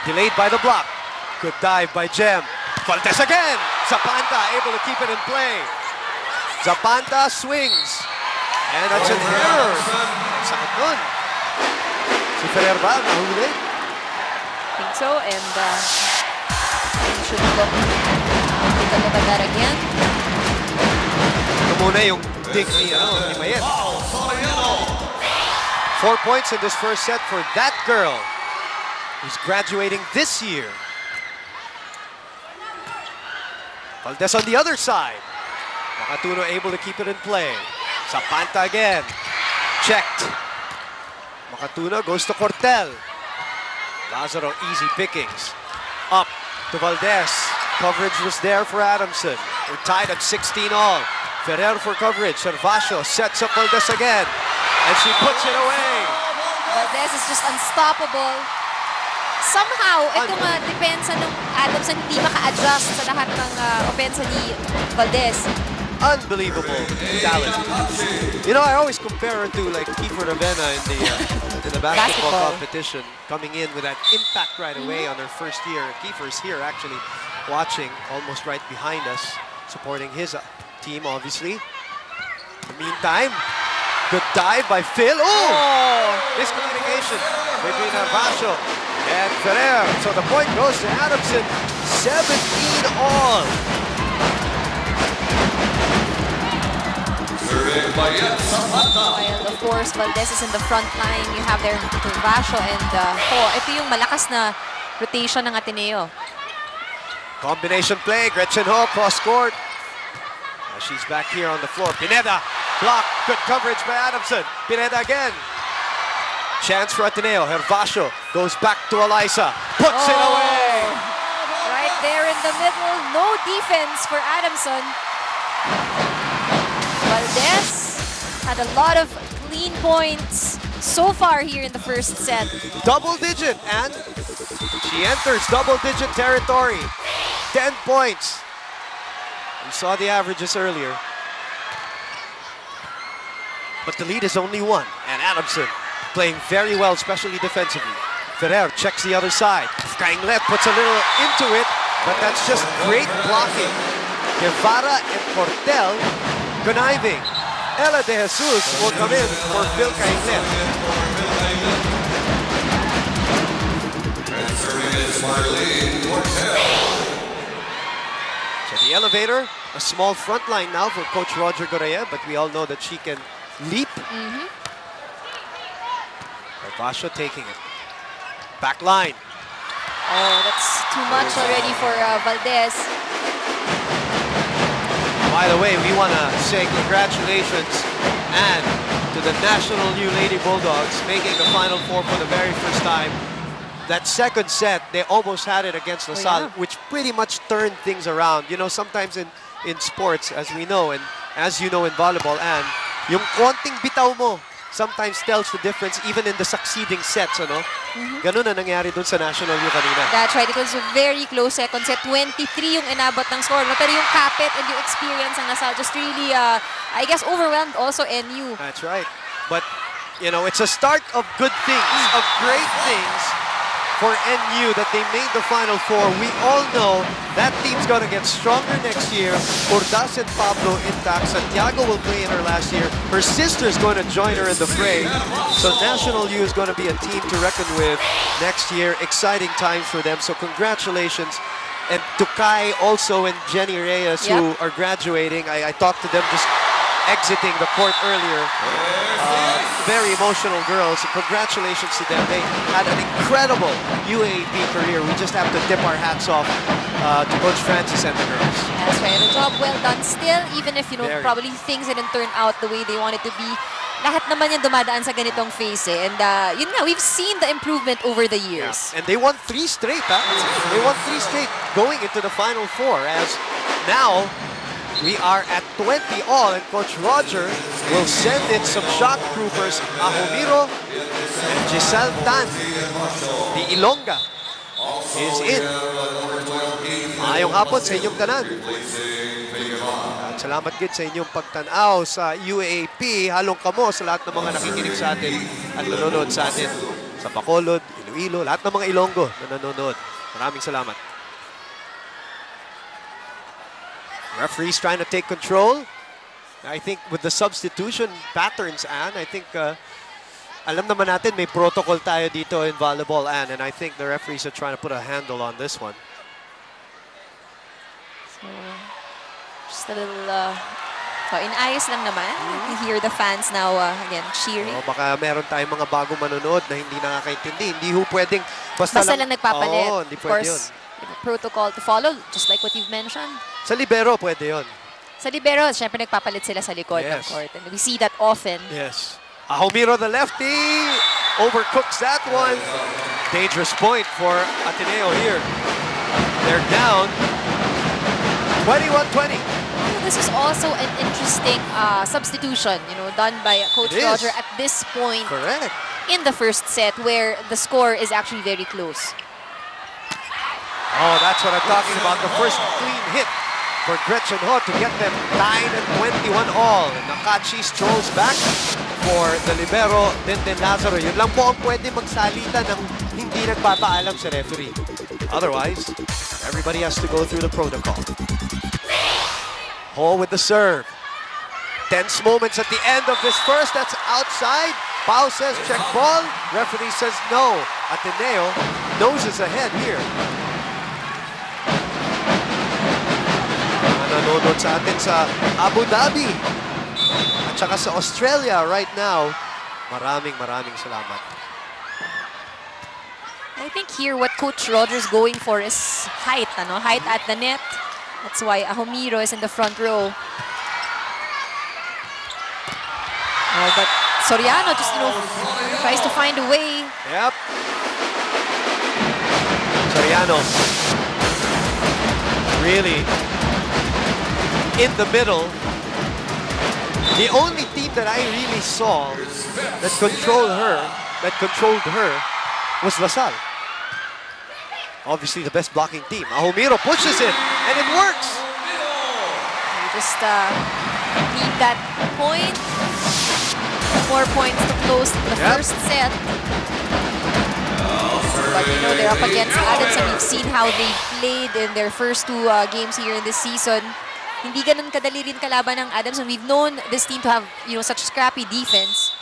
Delayed by the block. Good dive by Jem. Valdez again. Zapanta able to keep it in play. Zapanta swings. And that's an error. Sakit nun. Si Ferrer ba nahuli? I think so, and should look at that again. Ito muna yung dig ni Mayet. 4 points in this first set for that girl who's graduating this year. Valdez on the other side. Makatuno able to keep it in play. Zapanta again. Checked. Makatuno goes to Cortel. Lazaro, easy pickings. Up to Valdez. Coverage was there for Adamson. We're tied at 16 all. Ferrer for coverage. Servacio sets up Valdez again. And she puts it away. Valdez is just unstoppable. Somehow, itong depensa ng Adamson hindi maka-adjust sa lahat ng opensa ni Valdez. Unbelievable talent. You know, I always compare her to like Kiefer Ravena in the basketball competition, coming in with that impact right away on her first year. Kiefer's here actually watching, almost right behind us, supporting his team, obviously. In the meantime, good dive by Phil. Oh! Miscommunication between Servacio and Ferrer. So the point goes to Adamson. 17 all. While of course, Valdez is in the front line. You have there Servacio and ito yung malakas na rotation ng Ateneo. Combination play, Gretchen Ho, cross court. She's back here on the floor. Pineda, block, good coverage by Adamson. Pineda again. Chance for Ateneo. Servacio goes back to Eliza. Puts it away. Right there in the middle. No defense for Adamson. Valdez had a lot of clean points so far here in the first set. Double digit, and she enters double digit territory. 10 points. We saw the averages earlier. But the lead is only one, and Adamson playing very well, especially defensively. Ferrer checks the other side. Kainglet puts a little into it, but that's just great blocking. Guevara and Cortel conniving. Ella De Jesus will come in for Phil Kainglet. So the elevator, a small front line now for Coach Roger Goraya, but we all know that she can leap. Servacio taking it. Back line. Oh, that's too much already for Valdez. By the way, we want to say congratulations and to the National U Lady Bulldogs making the Final Four for the very first time. That second set, they almost had it against LaSalle, which pretty much turned things around. You know, sometimes in sports, as we know, and as you know in volleyball, and yung konting bitaw mo sometimes tells the difference even in the succeeding sets, ano? Ganun na nangyari dun sa National U kanina. That's right. It was a very close second set. 23 yung inabot ng score. Pero yung kapit and yung experience ng LaSalle just really, I guess, overwhelmed also NU. That's right. But, you know, it's a start of good things, of great things for NU that they made the Final Four. We all know that team's going to get stronger next year. Urdas and Pablo intact. Santiago will play in her last year. Her sister's going to join her in the fray. So National U is going to be a team to reckon with next year. Exciting times for them. So congratulations. And to Kai also and Jenny Reyes who are graduating. I talked to them just exiting the court earlier. Very emotional girls. Congratulations to them. They had an incredible UAAP career. We just have to tip our hats off to Coach Francis and the girls. That's right. A job well done still, even if, you know, probably things didn't turn out the way they wanted to be. Lahat naman yan dumadaan sa ganitong phase eh. And yun nga, we've seen the improvement over the years. Yeah. And they won 3 straight. They won 3 straight going into the Final Four, as now we are at 20 all, and Coach Roger will send in some shock troopers. Ahomiro and Giselle Tan, the Ilongga, is in. Maayong hapon sa inyong tanan. At salamat din sa inyong pagtanaw sa UAAP. Halong kamo sa lahat ng mga nakikinig sa atin at nanonood sa atin sa Bacolod, Iloilo, lahat ng mga Ilonggo na nanonood. Maraming salamat. Referee's trying to take control. I think with the substitution patterns, Anne, I think alam naman natin may protocol tayo dito in volleyball, Anne, and I think the referees are trying to put a handle on this one. So, just a little, inayos lang naman. You hear the fans now, again, cheering. Oh, baka meron tayong mga bagong manonood na hindi nakakaintindi. Hindi ho pwedeng basta lang nagpapalit. Oo, hindi of pwede yun. course, protocol to follow, just like what you've mentioned. Sa libero, pwede yun. Sa libero, syempre nagpapalit sila sa likod ng Yes. court. And we see that often. Yes. Ahomiro, the lefty, overcooks that one. Dangerous point for Ateneo here. They're down 21-20. This is also an interesting substitution, done by Coach It is. Roger at this point Correct. in the first set where the score is actually very close. Oh, that's what I'm talking about. The first clean hit for Gretchen Ho to get them tied at 21 all. Nakachi strolls back for the libero, Tintin Lazaro. Yun lang po ang pwede magsalita ng hindi nagpapaalam sa referee. Otherwise, everybody has to go through the protocol. Ho with the serve. Tense moments at the end of this first. That's outside. Pau says check ball. Referee says no. Ateneo noses ahead here. Nanonood sa atin sa Abu Dhabi at saka sa Australia right now. Maraming salamat. I think here what Coach Roger is going for is height, height at the net. That's why Ahomiro is in the front row. Oh, but Soriano just, tries to find a way. Yep. Soriano really in the middle. The only team that I really saw that controlled her was LaSalle. Obviously the best blocking team. Ahomiro pushes it and it works. You just need that point. 4 points to close the first set. But they're up against Adams and we've seen how they played in their first two games here in this season. Hindi ganun kadali rin kalaban ng Adams and we've known this team to have, such scrappy defense.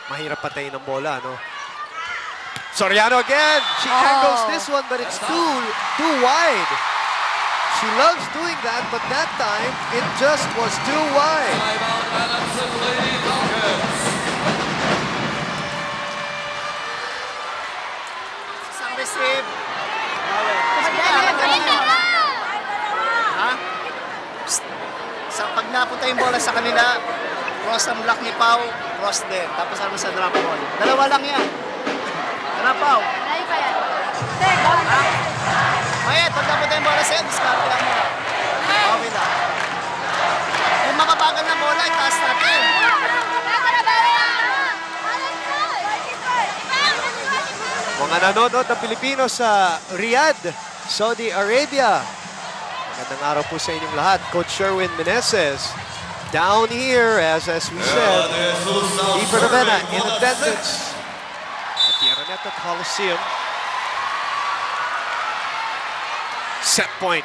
Mahirap patayin ng bola, no? Soriano again. She angles this one, but it's too wide. She loves doing that, but that time it just was too wide. Isang receive. Ha? Sa pag napunta yung bola sa kanila, cross ang block ni Pau, cross din. Tapos ano sa drop ball. Dalawa lang yan. Tara, Pau. Mayet, pag napunta yung bola sa'yo, discard lang mo. Pawin lang. Kung mapabagal na bola, itaas natin. Mga nanonood na Pilipino sa Riyadh, Saudi Arabia. Magandang araw po sa inyong lahat. Coach Sherwin Meneses down here as we said, Iper Novena in attendance at the Araneta Coliseum. Set point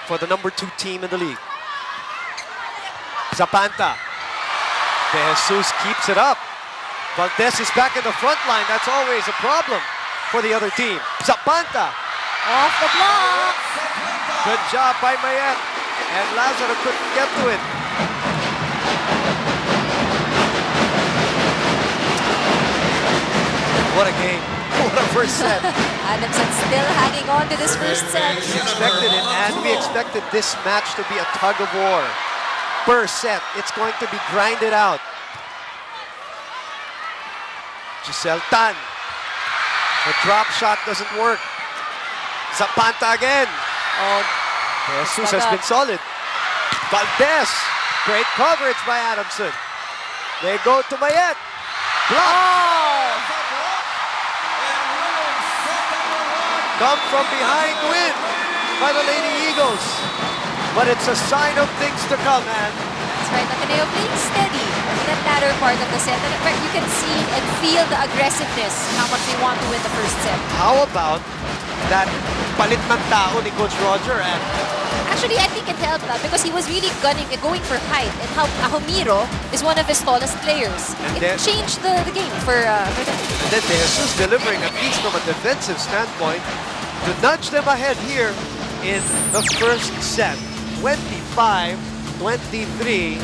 for the number 2 team in the league. Zapanta. De Jesus keeps it up. Valdez is back in the front line. That's always a problem for the other team. Zapanta. Off the block. Good job by Mayet. And Lazaro couldn't get to it. What a game. What a first set. Adamson still hanging on to this first set. We expected it, and we expected this match to be a tug of war. Per set, it's going to be grinded out. Giselle Tan. The drop shot doesn't work. Zapanta again. Oh, Jesus has been solid. Valdez. Great coverage by Adamson. They go to Mayet. Block. Come from behind win by the Lady Eagles. But it's a sign of things to come, man. that's right. Ateneo playing steady. That latter part of the set. And you can see and feel the aggressiveness, how much they want to win the first set. How about that palit ng tao ni Coach Roger and Actually, I think it helped because he was really going for height. And how Ahomiro is one of his tallest players. And It then- changed the game for them. and then De Jesus delivering, at least from a defensive standpoint, to nudge them ahead here in the first set. 25-23.